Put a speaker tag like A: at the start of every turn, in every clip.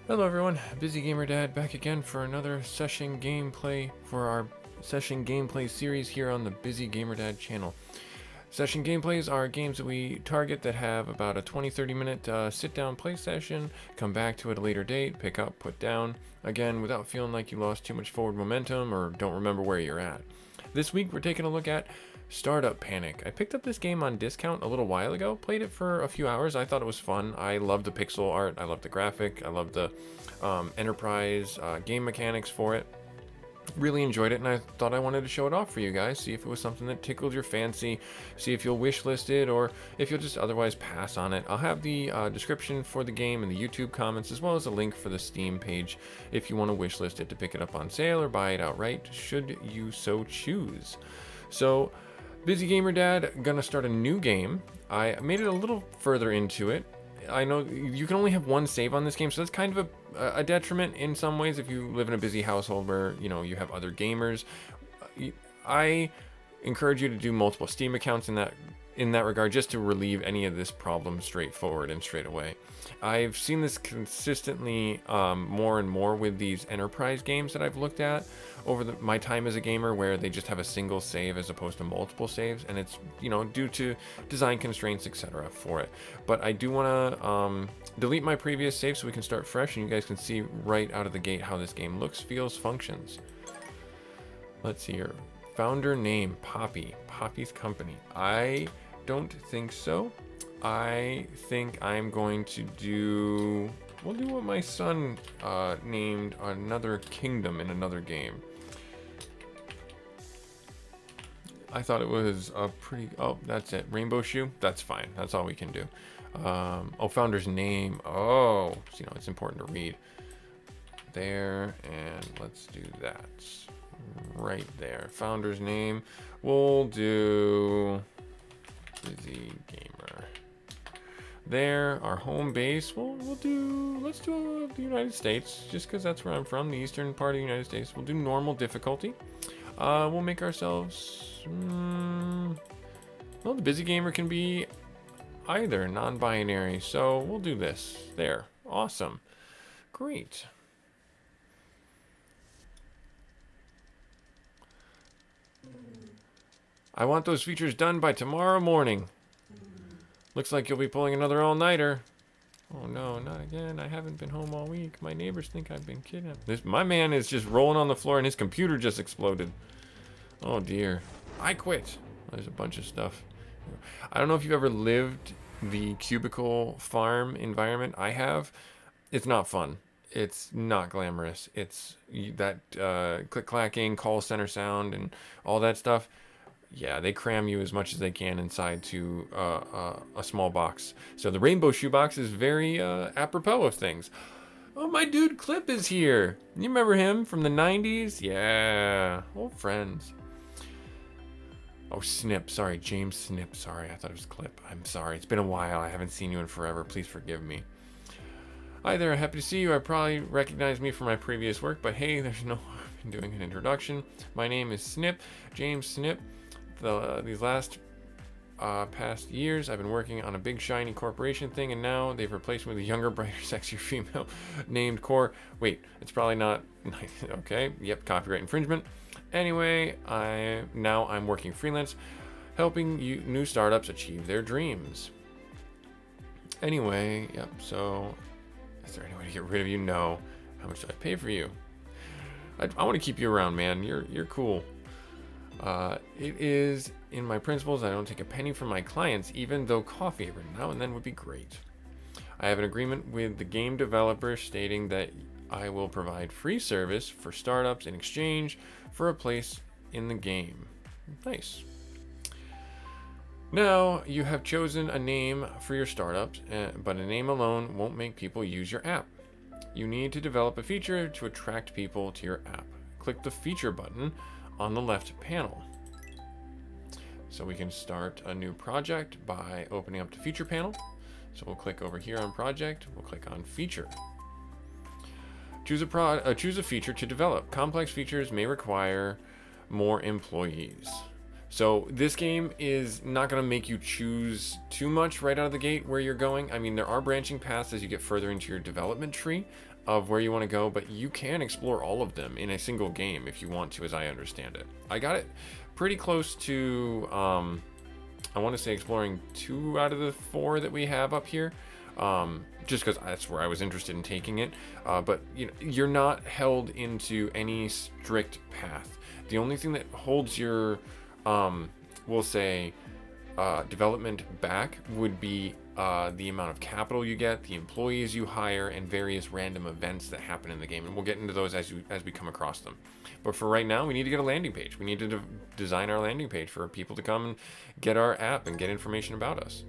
A: Hello everyone, Busy Gamer Dad back again for another session gameplay for our session gameplay series here on the Busy Gamer Dad channel. Session gameplays are games that we target that have about a 20-30 minute sit down play session, come back to at a later date, pick up, put down, again without feeling like you lost too much forward momentum or don't remember where you're at. This week we're taking a look at Startup Panic. I picked up this game on discount a little while ago, played it for a few hours. I thought it was fun. I love the pixel art, I love the graphic, I love the enterprise game mechanics for it. Really enjoyed it, and I thought I wanted to show it off for you guys, see if it was something that tickled your fancy, see if you'll wishlist it or if you'll just otherwise pass on it. I'll have the description for the game in the YouTube comments, as well as a link for the Steam page if you want to wishlist it to pick it up on sale or buy it outright, should you so choose. So, Busy Gamer Dad, gonna start a new game. I made it a little further into it. I know you can only have one save on this game, so that's kind of a detriment in some ways if you live in a busy household where, you know, you have other gamers. I encourage you to do multiple Steam accounts in that regard, just to relieve any of this problem straightforward and straight away. I've seen this consistently more and more with these enterprise games that I've looked at over my time as a gamer, where they just have a single save as opposed to multiple saves, and it's, you know, due to design constraints, etc. for it. But I do want to delete my previous save so we can start fresh, and you guys can see right out of the gate how this game looks, feels, functions. Let's see here. Founder name, Poppy's company. I don't think so. I think I'm going to do, we'll do what my son named Another Kingdom in another game. I thought it was a pretty, oh, that's it, Rainbow Shoe. That's fine, that's all we can do. Oh, founder's name. Oh, so, you know, it's important to read there, and let's do that right there. Founder's name, we'll do Busy Gamer. There, our home base, let's do the United States, just because that's where I'm from, the eastern part of the United States. We'll do normal difficulty. We'll make ourselves, well, the Busy Gamer can be either non-binary, so we'll do this. There, awesome, great. I want those features done by tomorrow morning. Looks like you'll be pulling another all-nighter. Oh no, not again. I haven't been home all week. My neighbors think I've been kidnapped. My man is just rolling on the floor and his computer just exploded. Oh dear. I quit. There's a bunch of stuff. I don't know if you've ever lived the cubicle farm environment. I have. It's not fun. It's not glamorous. It's that click-clacking, call center sound, and all that stuff. Yeah, they cram you as much as they can inside to a small box. So the Rainbow Shoe box is very apropos of things. Oh, my dude Clip is here. You remember him from the 90s? Yeah, old friends. Oh, Snip. Sorry, James Snip. Sorry, I thought it was Clip. I'm sorry. It's been a while. I haven't seen you in forever. Please forgive me. Hi there. Happy to see you. I probably recognize me from my previous work, but hey, there's no harm in doing an introduction. My name is Snip, James Snip. These last past years, I've been working on a big shiny corporation thing, and now they've replaced me with a younger, brighter, sexier female named Core. Wait, it's probably not. Okay, yep, copyright infringement. Anyway, I'm working freelance, helping new startups achieve their dreams. Anyway, yep. So, is there any way to get rid of you? No. How much do I pay for you? I want to keep you around, man. You're cool. It is in my principles I don't take a penny from my clients, even though coffee every now and then would be great. I have an agreement with the game developer stating that I will provide free service for startups in exchange for a place in the game. Nice. Now, you have chosen a name for your startups, but a name alone won't make people use your app. You need to develop a feature to attract people to your app. Click the feature button on the left panel. So we can start a new project by opening up the feature panel. So we'll click over here on project, we'll click on feature. Choose a feature to develop. Complex features may require more employees. So this game is not going to make you choose too much right out of the gate where you're going. I mean, there are branching paths as you get further into your development tree. of where you want to go, but you can explore all of them in a single game if you want to, as I understand it. I got it pretty close to, I want to say exploring 2 out of the 4 that we have up here, just because that's where I was interested in taking it. But you know, you're not held into any strict path. The only thing that holds your, we'll say, development back would be the amount of capital you get, the employees you hire, and various random events that happen in the game. And we'll get into those as we come across them. But for right now, we need to get a landing page. We need to design our landing page for people to come and get our app and get information about us.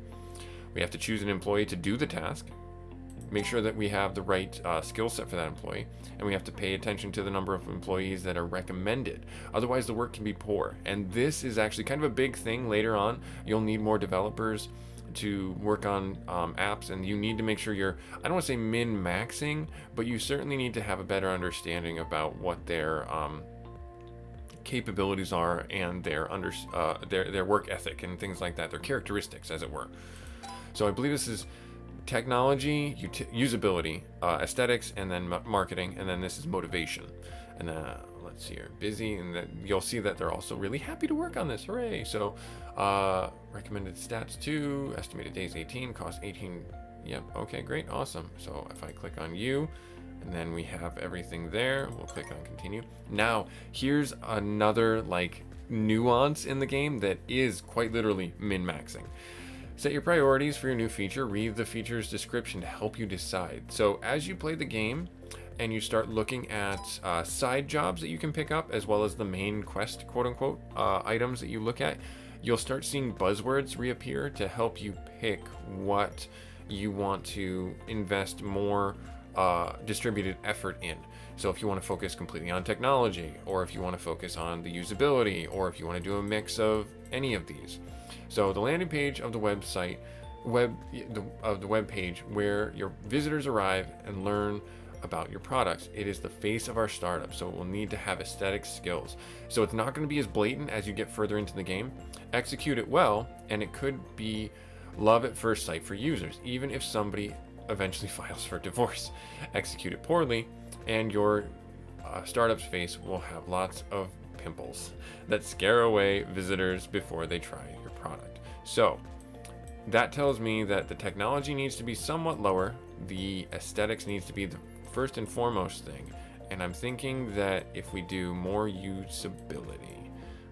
A: We have to choose an employee to do the task, make sure that we have the right skill set for that employee, and we have to pay attention to the number of employees that are recommended. Otherwise, the work can be poor. And this is actually kind of a big thing later on. You'll need more developers to work on apps, and you need to make sure you're, I don't want to say min-maxing, but you certainly need to have a better understanding about what their capabilities are and their work ethic and things like that, their characteristics, as it were. So I believe this is technology, usability, aesthetics, and then marketing, and then this is motivation. And let's see here, busy, and then you'll see that they're also really happy to work on this. Hooray! So recommended stats 2, estimated days 18, cost 18. Yep, okay, great, awesome. So if I click on you, and then we have everything there, we'll click on continue. Now here's another like nuance in the game that is quite literally min-maxing. Set your priorities for your new feature. Read the feature's description to help you decide. So as you play the game and you start looking at side jobs that you can pick up, as well as the main quest, quote unquote, items that you look at, you'll start seeing buzzwords reappear to help you pick what you want to invest more distributed effort in. So if you want to focus completely on technology, or if you want to focus on the usability, or if you want to do a mix of any of these. So the landing page of the website, of the web page where your visitors arrive and learn about your products. It is the face of our startup, so it will need to have aesthetic skills. So it's not going to be as blatant as you get further into the game. Execute it well, and it could be love at first sight for users, even if somebody eventually files for divorce. Execute it poorly, and your startup's face will have lots of pimples that scare away visitors before they try your product. So that tells me that the technology needs to be somewhat lower. The aesthetics needs to be the first and foremost thing. And I'm thinking that if we do more usability,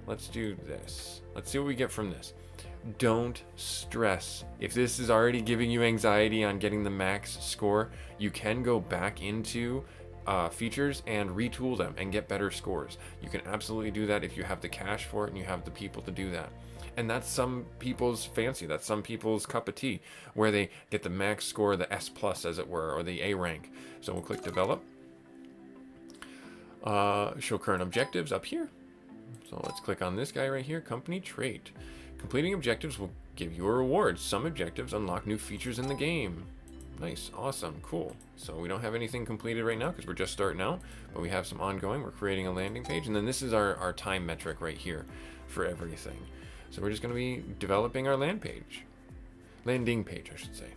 A: let's do this. Let's see what we get from this. Don't stress. If this is already giving you anxiety on getting the max score, you can go back into features and retool them and get better scores. You can absolutely do that if you have the cash for it and you have the people to do that. And that's some people's fancy. That's some people's cup of tea, where they get the max score, the S plus as it were, or the A rank. So we'll click develop. Show current objectives up here. So let's click on this guy right here, company trait. Completing objectives will give you a reward. Some objectives unlock new features in the game. Nice, awesome, cool. So we don't have anything completed right now because we're just starting out, but we have some ongoing. We're creating a landing page, and then this is our time metric right here for everything. So we're just going to be developing our landing page, I should say.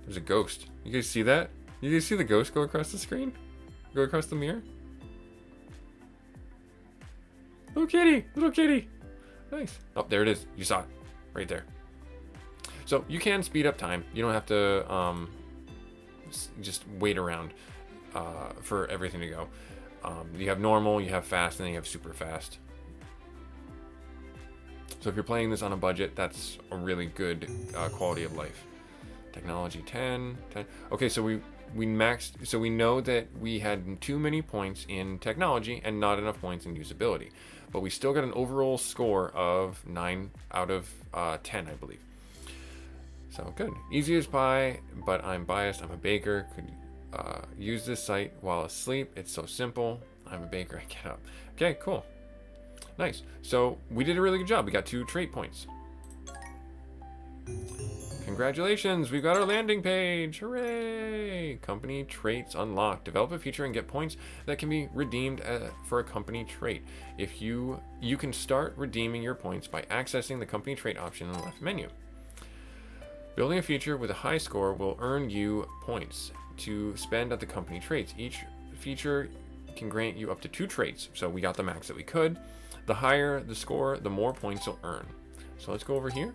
A: There's a ghost. You guys see that? You guys see the ghost go across the screen? Go across the mirror? Little kitty, little kitty. Nice. Oh, there it is. You saw it right there. So you can speed up time. You don't have to just wait around for everything to go. You have normal, you have fast, and then you have super fast. So if you're playing this on a budget, that's a really good quality of life. Technology 10. Okay, so we maxed, so we know that we had too many points in technology and not enough points in usability. But we still got an overall score of 9 out of 10, I believe. So good. Easy as pie, but I'm biased. I'm a baker. Could use this site while asleep. It's so simple. I'm a baker. I get up. Okay, cool. Nice. So we did a really good job. We got 2 trait points. Congratulations, we've got our landing page. Hooray! Company traits unlocked. Develop a feature and get points that can be redeemed for a company trait. If you can start redeeming your points by accessing the company trait option in the left menu. Building a feature with a high score will earn you points to spend at the company traits. Each feature can grant you up to 2 traits, so we got the max that we could. The higher the score, the more points you'll earn. So let's go over here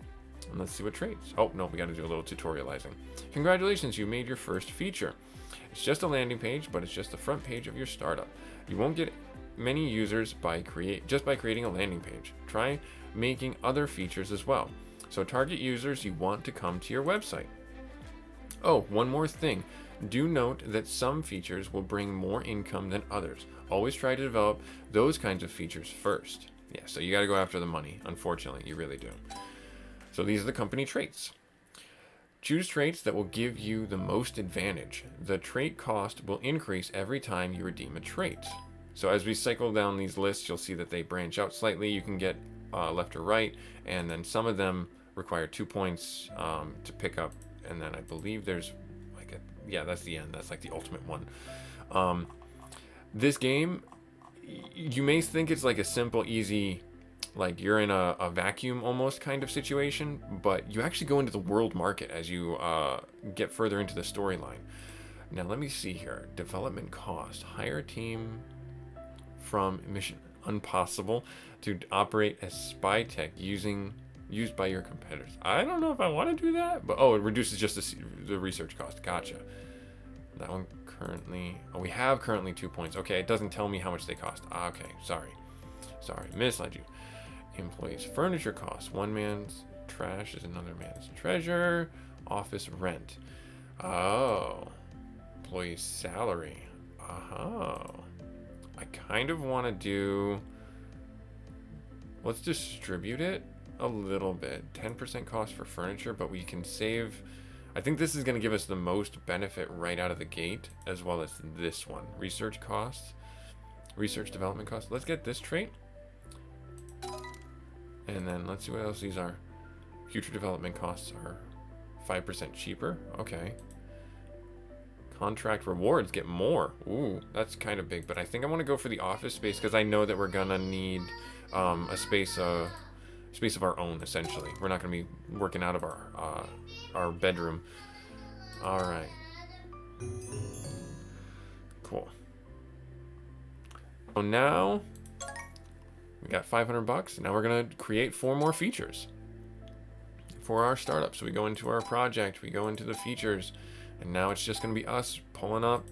A: and let's see what traits. Oh no, we got to do a little tutorializing. Congratulations, you made your first feature. It's just a landing page, but it's just the front page of your startup. You won't get many users just by creating a landing page. Try making other features as well. So target users you want to come to your website. Oh, one more thing. Do note that some features will bring more income than others. Always try to develop those kinds of features first. Yeah, so you got to go after the money. Unfortunately, you really do. So these are the company traits. Choose traits that will give you the most advantage. The trait cost will increase every time you redeem a trait. So as we cycle down these lists, you'll see that they branch out slightly. You can get left or right, and then some of them require 2 points to pick up. And then I believe there's yeah, that's the end. That's like the ultimate one. This game, you may think it's like a simple, easy, like you're in a vacuum almost kind of situation, but you actually go into the world market as you get further into the storyline. Now let me see here. Development cost. Hire a team from Mission Impossible to operate as spy tech used by your competitors. I don't know if I want to do that, but oh, it reduces just the research cost. Gotcha. That one currently, oh, we have currently 2 points. Okay, it doesn't tell me how much they cost. Okay, sorry, misled you. Employees furniture costs. One man's trash is another man's treasure. Office rent. Oh, employee's salary. Oh, I kind of want to do, let's distribute it a little bit. 10% cost for furniture, but we can save. I think this is going to give us the most benefit right out of the gate, as well as this one. Research costs, research development costs. Let's get this trait, and then let's see what else these are. Future development costs are 5% cheaper. Okay. Contract rewards get more. Ooh, that's kind of big, but I think I want to go for the office space because I know that we're gonna need a space of our own. Essentially, we're not gonna be working out of our bedroom. All right, cool. So now we got 500 bucks. Now we're gonna create 4 more features for our startup. So we go into our project, we go into the features, and now it's just gonna be us pulling up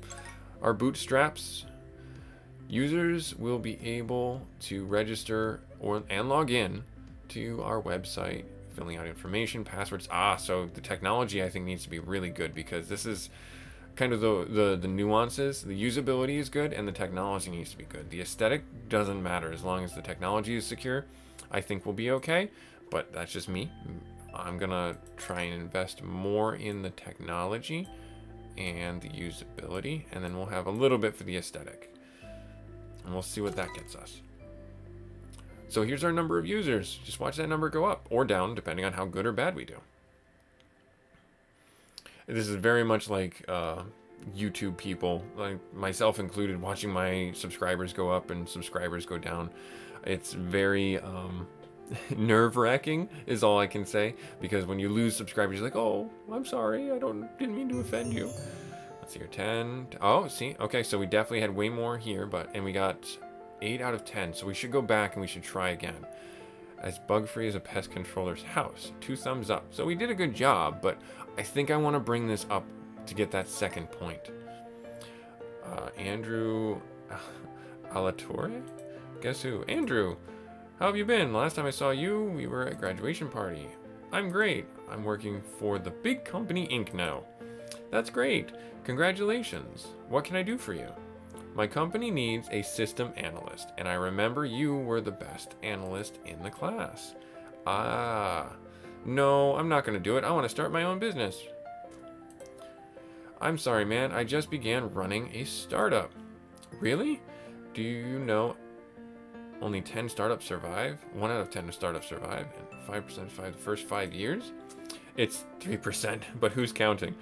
A: our bootstraps. Users will be able to register and log in to our website, filling out information, passwords. So the technology I think needs to be really good because this is kind of the nuances. The usability is good and the technology needs to be good. The aesthetic doesn't matter as long as the technology is secure. I think we'll be okay, but that's just me. I'm gonna try and invest more in the technology and the usability, and then we'll have a little bit for the aesthetic, and we'll see what that gets us. So here's our number of users. Just watch that number go up or down depending on how good or bad we do. This is very much like YouTube people, like myself included, watching my subscribers go up and subscribers go down. It's very nerve-wracking is all I can say, because when you lose subscribers, you're like, oh, I'm sorry, didn't mean to offend you. Let's see here, 10. Oh, see, okay, so we definitely had way more here, and we got 8 out of 10, so we should go back and we should try again. As bug-free as a pest controller's house. 2 thumbs up. So we did a good job, but I think I want to bring this up to get that second point. Andrew Alatorre? Guess who? Andrew, how have you been? Last time I saw you, we were at graduation party. I'm great. I'm working for the big company Inc. now. That's great. Congratulations. What can I do for you? My company needs a system analyst, and I remember you were the best analyst in the class. No, I'm not going to do it. I want to start my own business. I'm sorry, man. I just began running a startup. Really? Do you know only 10 startups survive? 1 out of 10 startups survive, and 5% survive the first 5 years? It's 3%, but who's counting?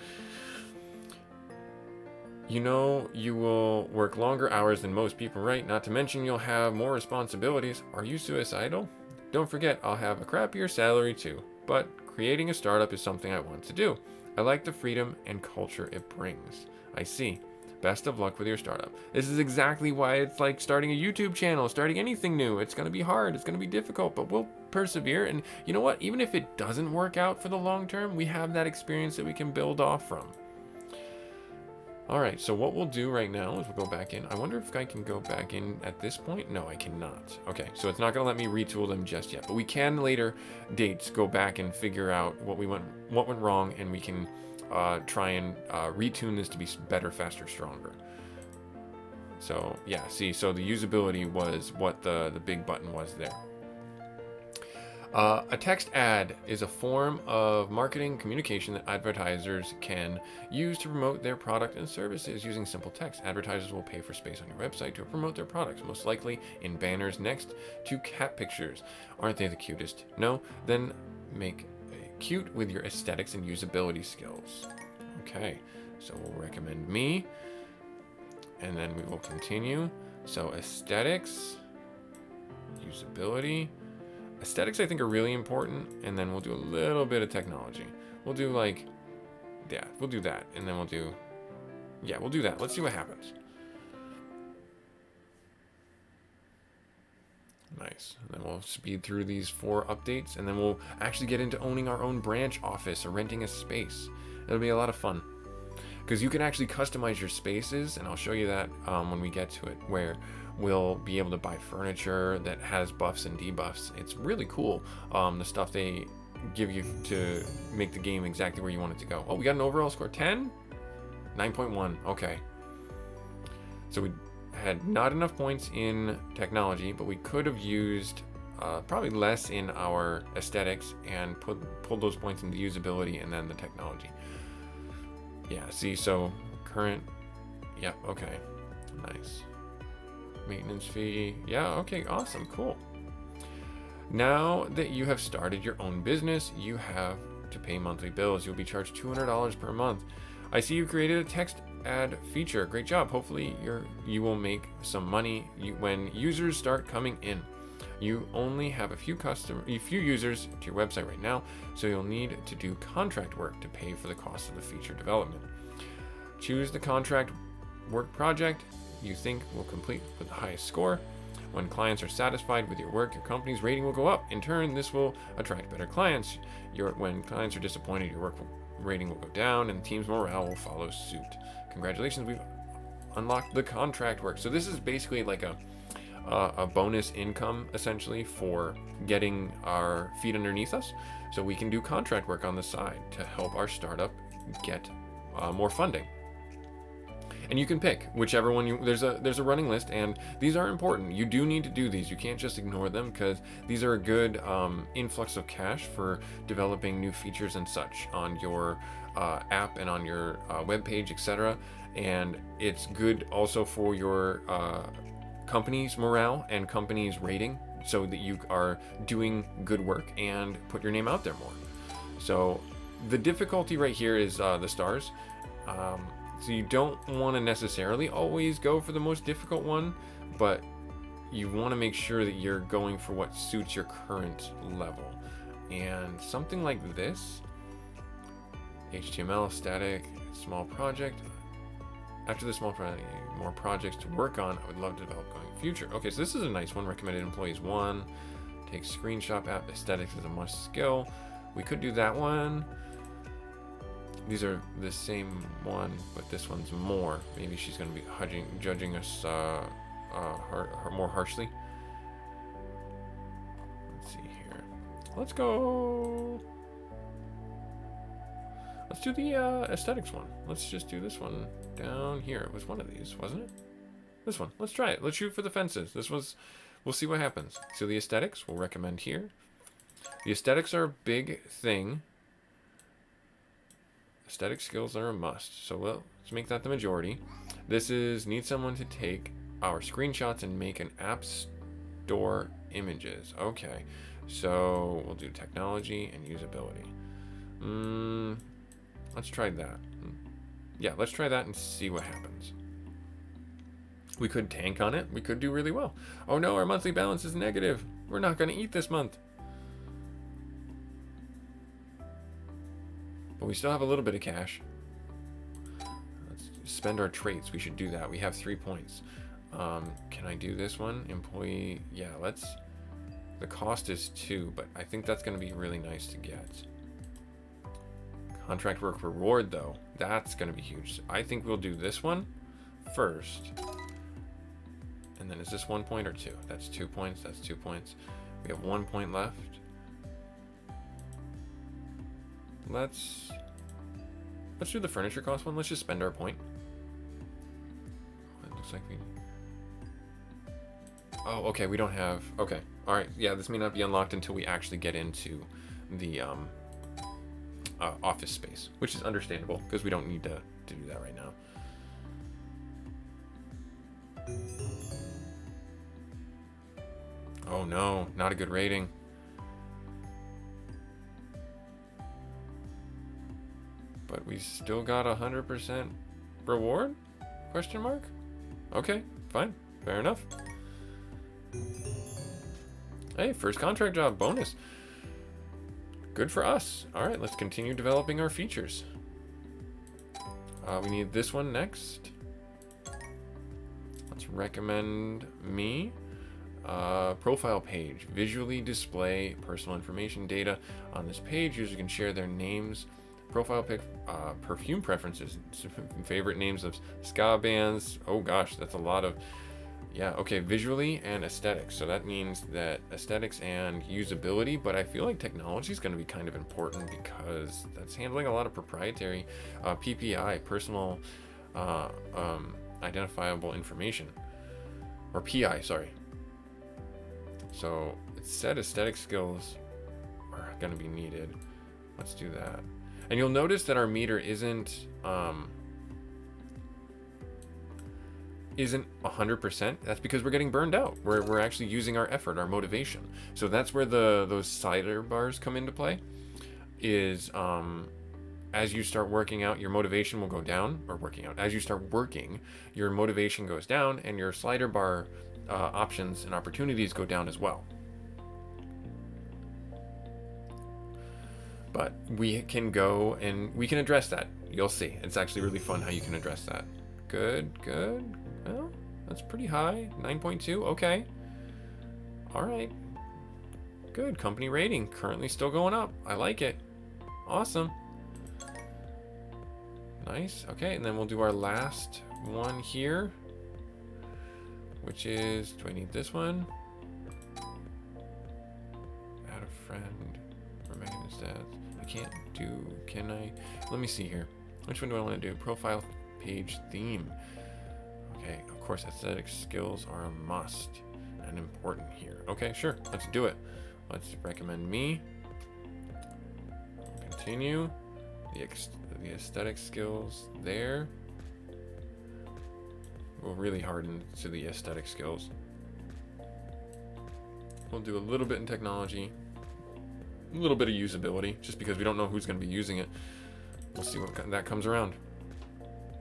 A: You know, you will work longer hours than most people, right? Not to mention you'll have more responsibilities. Are you suicidal? Don't forget, I'll have a crappier salary too, but Creating a startup is something I want to do. I like the freedom and culture it brings. I see. Best of luck with your startup. This is exactly why it's like starting a YouTube channel, starting anything new. It's going to be hard. It's going to be difficult, but we'll persevere. And you know what? Even if it doesn't work out for the long term, we have that experience that we can build off from. All right, so what we'll do right now is we'll go back in. I wonder if I can go back in at this point. No, I cannot. Okay, so it's not going to let me retool them just yet, but we can later dates go back and figure out what went wrong, and we can try and retune this to be better, faster, stronger. So yeah, see, so the usability was what the big button was there. A text ad is a form of marketing communication that advertisers can use to promote their product and services using simple text. Advertisers will pay for space on your website to promote their products, most likely in banners next to cat pictures. Aren't they the cutest? No? Then make cute with your aesthetics and usability skills. Okay, so we'll recommend me, and then we will continue. So aesthetics, usability. Aesthetics, I think, are really important, and then we'll do a little bit of technology. We'll do like, yeah, we'll do that, and then we'll do that. Let's see what happens. Nice. And then we'll speed through these 4 updates, and then we'll actually get into owning our own branch office or renting a space. It'll be a lot of fun, because you can actually customize your spaces, and I'll show you that when we get to it, where we'll be able to buy furniture that has buffs and debuffs. It's really cool, the stuff they give you to make the game exactly where you want it to go. Oh, we got an overall score 10? 9.1, okay. So we had not enough points in technology, but we could have used probably less in our aesthetics and pulled those points into usability and then the technology. Yeah, see, so current, yep, okay, nice. Maintenance fee, yeah, okay, awesome, cool. Now that you have started your own business, you have to pay monthly bills. You'll be charged $200 per month. I see you created a text ad feature. Great job. Hopefully you will make some money when users start coming in. You only have a few users to your website right now, so you'll need to do contract work to pay for the cost of the feature development. Choose the contract work project you think will complete with the highest score. When clients are satisfied with your work, your company's rating will go up. In turn, this will attract better clients. When clients are disappointed, your work rating will go down, and the team's morale will follow suit. Congratulations, we've unlocked the contract work. So this is basically like a bonus income, essentially, for getting our feet underneath us, so we can do contract work on the side to help our startup get more funding. And you can pick whichever one there's a running list, and these are important. You do need to do these. You can't just ignore them, because these are a good influx of cash for developing new features and such on your app and on your web page, etc. And it's good also for your company's morale and company's rating, so that you are doing good work and put your name out there more. So the difficulty right here is the stars. So you don't want to necessarily always go for the most difficult one, but you want to make sure that you're going for what suits your current level. And something like this, HTML, static, small project. After the small project, more projects to work on. I would love to develop going future. Okay, so this is a nice one. Recommended employees 1. Take screenshot app. Aesthetics is a must skill. We could do that one. These are the same one, but this one's more. Maybe she's going to be judging us more harshly. Let's see here. Let's go. Let's do the aesthetics one. Let's just do this one down here. It was one of these, wasn't it? This one. Let's try it. Let's shoot for the fences. We'll see what happens. So the aesthetics we'll recommend here. The aesthetics are a big thing. Aesthetic skills are a must, so let's make that the majority. This is need someone to take our screenshots and make an app store images. Okay, so we'll do technology and usability. Let's try that. Yeah, let's try that and see what happens. We could tank on it. We could do really well. Oh no, our monthly balance is negative. We're not going to eat this month. But we still have a little bit of cash. Let's spend our traits. We should do that. We have 3 points. Can I do this one? Employee, yeah, let's... The cost is 2, but I think that's going to be really nice to get. Contract work reward, though, that's going to be huge. I think we'll do this one first. And then is this 1 point or 2? That's 2 points. That's 2 points. We have 1 point left. Let's do the furniture cost one. Let's just spend our point. It looks like we... Oh, okay, we don't have... Okay, all right. Yeah, this may not be unlocked until we actually get into the office space, which is understandable because we don't need to do that right now. Oh no, not a good rating. But we still got 100% reward? Question mark? Okay, fine, fair enough. Hey, first contract job, bonus. Good for us. All right, let's continue developing our features. We need this one next. Let's recommend me. Profile page. Visually display personal information data. On this page, users can share their names, profile pic, perfume preferences, favorite names of ska bands. Oh gosh, that's a lot of... Yeah, okay, visually and aesthetics. So that means that aesthetics and usability, but I feel like technology is going to be kind of important because that's handling a lot of proprietary PPI, personal identifiable information, or PI, sorry. So it said aesthetic skills are going to be needed. Let's do that. And you'll notice that our meter isn't 100%. That's because we're getting burned out. We're actually using our effort, our motivation. So that's where those slider bars come into play. Is as you start working out, your motivation will go down, or working out. As you start working, your motivation goes down, and your slider bar options and opportunities go down as well. But we can go and we can address that. You'll see. It's actually really fun how you can address that. Good, good. Well, that's pretty high. 9.2. Okay. All right. Good. Company rating currently still going up. I like it. Awesome. Nice. Okay, and then we'll do our last one here, which is, do I need this one? Add a friend. Remain stats. I can't do, can I? Let me see here. Which one do I want to do? Profile page theme. Okay, of course, aesthetic skills are a must and important here. Okay, sure, let's do it. Let's recommend me. Continue. The aesthetic skills there. We'll really harden to the aesthetic skills. We'll do a little bit in technology, a little bit of usability, just because we don't know who's going to be using it. We'll see what that comes around.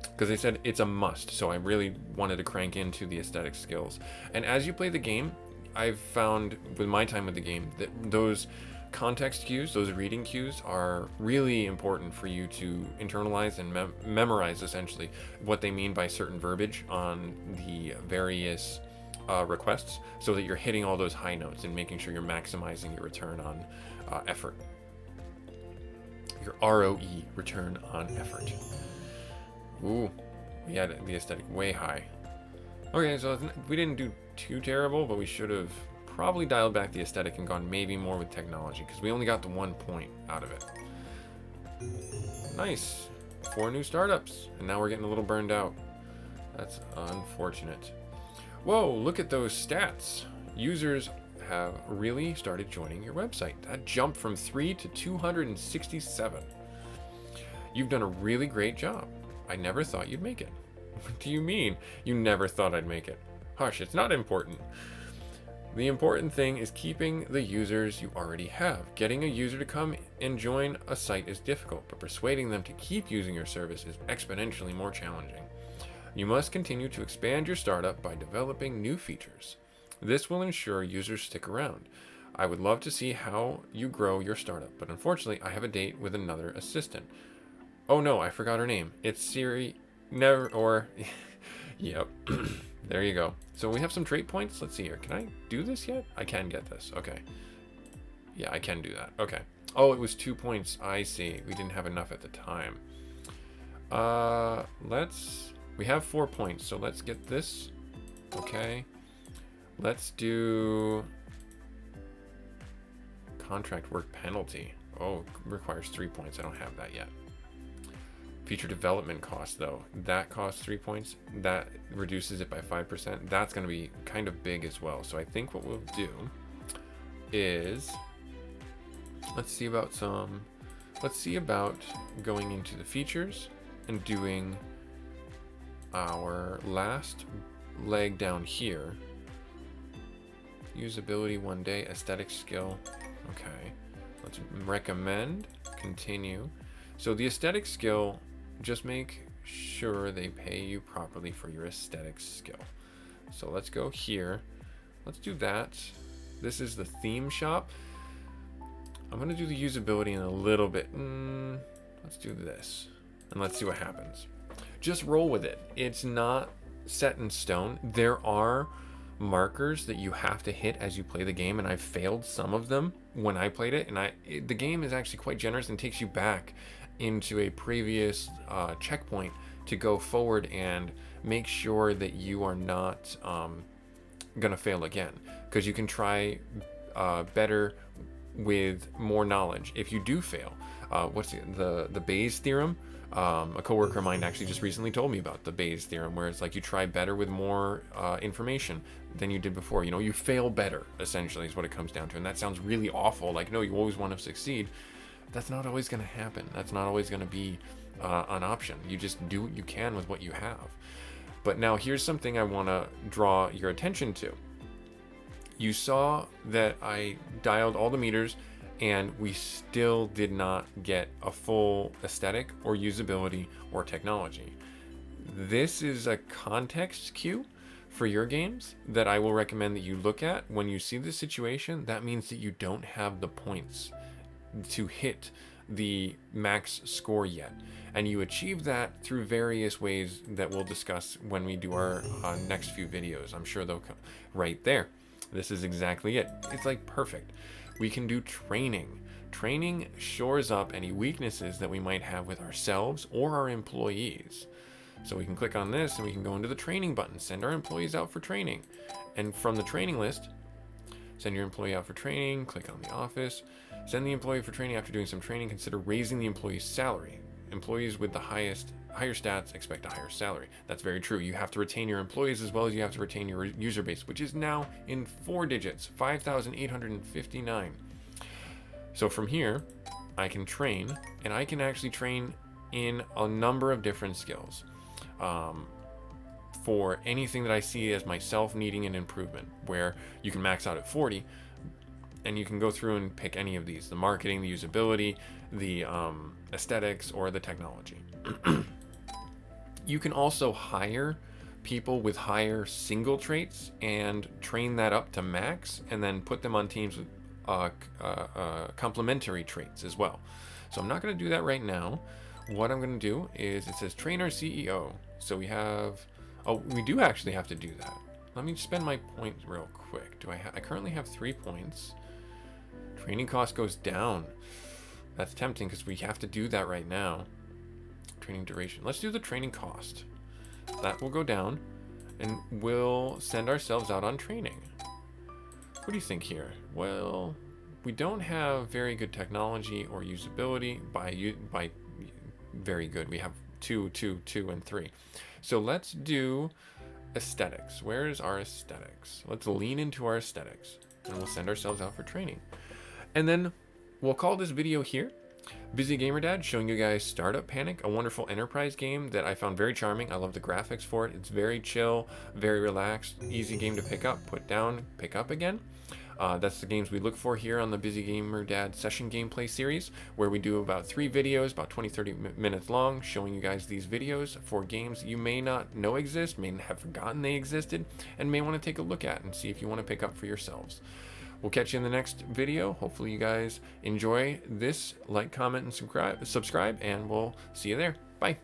A: Because they said it's a must, so I really wanted to crank into the aesthetic skills. And as you play the game, I've found with my time with the game that those context cues, those reading cues, are really important for you to internalize and memorize essentially what they mean by certain verbiage on the various requests, so that you're hitting all those high notes and making sure you're maximizing your return on effort. Your ROE, return on effort. Ooh, we had the aesthetic way high. Okay, so we didn't do too terrible, but we should have probably dialed back the aesthetic and gone maybe more with technology, because we only got the 1 point out of it. Nice. 4 new startups, and now we're getting a little burned out. That's unfortunate. Whoa, look at those stats. Users have really started joining your website. That jumped from 3 to 267. You've done a really great job. I never thought you'd make it. What do you mean, you never thought I'd make it? Hush, it's not important. The important thing is keeping the users you already have. Getting a user to come and join a site is difficult, but persuading them to keep using your service is exponentially more challenging. You must continue to expand your startup by developing new features. This will ensure users stick around. I would love to see how you grow your startup, but unfortunately, I have a date with another assistant. Oh no, I forgot her name. It's Siri. Never, or, yep. There you go. So we have some trait points. Let's see here. Can I do this yet? I can get this. Okay. Yeah, I can do that. Okay. Oh, it was 2 points. I see. We didn't have enough at the time. We have 4 points, so let's get this. Okay. Let's do contract work penalty. Oh, requires 3 points. I don't have that yet. Feature development cost, though, that costs 3 points. That reduces it by 5%. That's going to be kind of big as well. So I think what we'll do is let's see about going into the features and doing our last leg down here. Usability 1 day, aesthetic skill. Okay, let's recommend, continue. So the aesthetic skill, just make sure they pay you properly for your aesthetic skill. So let's go here. Let's do that. This is the theme shop. I'm gonna do the usability in a little bit. Let's do this and let's see what happens. Just roll with it. It's not set in stone. There are markers that you have to hit as you play the game, and I failed some of them when I played it, and the game is actually quite generous and takes you back into a previous checkpoint to go forward and make sure that you are not gonna fail again, because you can try better with more knowledge if you do fail. What's the Bayes theorem? A coworker of mine actually just recently told me about the Bayes theorem, where it's like you try better with more information than you did before. You know, you fail better, essentially, is what it comes down to. And that sounds really awful. Like, no, you always want to succeed. That's not always going to happen. That's not always going to be an option. You just do what you can with what you have. But now here's something I want to draw your attention to. You saw that I dialed all the meters, and we still did not get a full aesthetic or usability or technology. This is a context cue for your games that I will recommend that you look at. When you see this situation, that means that you don't have the points to hit the max score yet. And you achieve that through various ways that we'll discuss when we do our next few videos. I'm sure they'll come right there. This is exactly it. It's like perfect. We can do training. Training shores up any weaknesses that we might have with ourselves or our employees. So we can click on this and we can go into the training button, send our employees out for training. And from the training list, send your employee out for training, click on the office, send the employee for training. After doing some training, consider raising the employee's salary. Employees with the higher stats expect a higher salary. That's very true. You have to retain your employees as well as you have to retain your user base, which is now in 4 digits, 5,859. So from here, I can train, and I can actually train in a number of different skills for anything that I see as myself needing an improvement, where you can max out at 40, and you can go through and pick any of these: the marketing, the usability, the aesthetics, or the technology. You can also hire people with higher single traits and train that up to max, and then put them on teams with complementary traits as well. So I'm not going to do that right now. What I'm going to do is, it says train our CEO. So we have, we do actually have to do that. Let me spend my points real quick. I currently have 3 points. Training cost goes down. That's tempting because we have to do that right now. Training duration. Let's do the training cost. That will go down, and we'll send ourselves out on training. What do you think here? Well, we don't have very good technology or usability. By very good, we have 2, 2, 2, and 3. So let's do aesthetics. Where is our aesthetics? Let's lean into our aesthetics, and we'll send ourselves out for training. And then we'll call this video here Busy Gamer Dad, showing you guys Startup Panic, a wonderful enterprise game that I found very charming. I love the graphics for it. It's very chill, very relaxed, easy game to pick up, put down, pick up again. That's the games we look for here on the Busy Gamer Dad session gameplay series, where we do about 3 videos, about 20-30 minutes long, showing you guys these videos for games you may not know exist, may have forgotten they existed, and may want to take a look at and see if you want to pick up for yourselves. we'll catch you in the next video. Hopefully you guys enjoy this. Like, comment, and subscribe, and we'll see you there. Bye.